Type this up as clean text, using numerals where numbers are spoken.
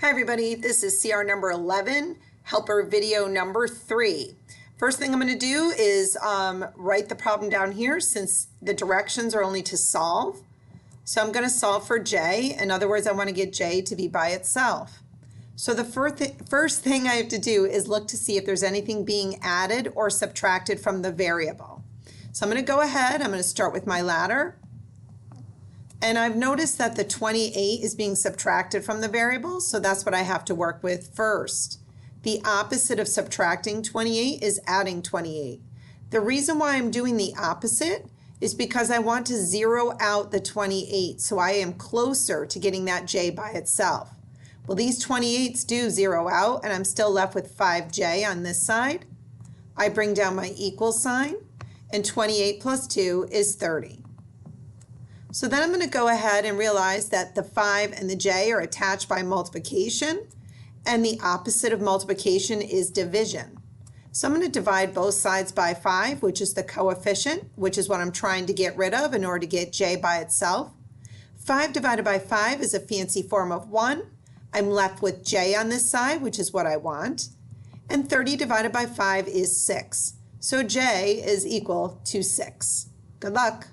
Hi everybody, this is CR number 11, helper video number 3. First thing I'm going to do is write the problem down here since the directions are only to solve. So I'm going to solve for J. In other words, I want to get J to be by itself. So the first thing I have to do is look to see if there's anything being added or subtracted from the variable. So I'm going to go ahead, I'm going to start with my ladder. And I've noticed that the 28 is being subtracted from the variable, so that's what I have to work with first. The opposite of subtracting 28 is adding 28. The reason why I'm doing the opposite is because I want to zero out the 28, so I am closer to getting that J by itself. Well, these 28s do zero out, and I'm still left with 5J on this side. I bring down my equal sign, and 28 plus 2 is 30. So then I'm going to go ahead and realize that the 5 and the J are attached by multiplication, and the opposite of multiplication is division. So I'm going to divide both sides by 5, which is the coefficient, which is what I'm trying to get rid of in order to get J by itself. 5 divided by 5 is a fancy form of 1. I'm left with J on this side, which is what I want. And 30 divided by 5 is 6. So J is equal to 6. Good luck.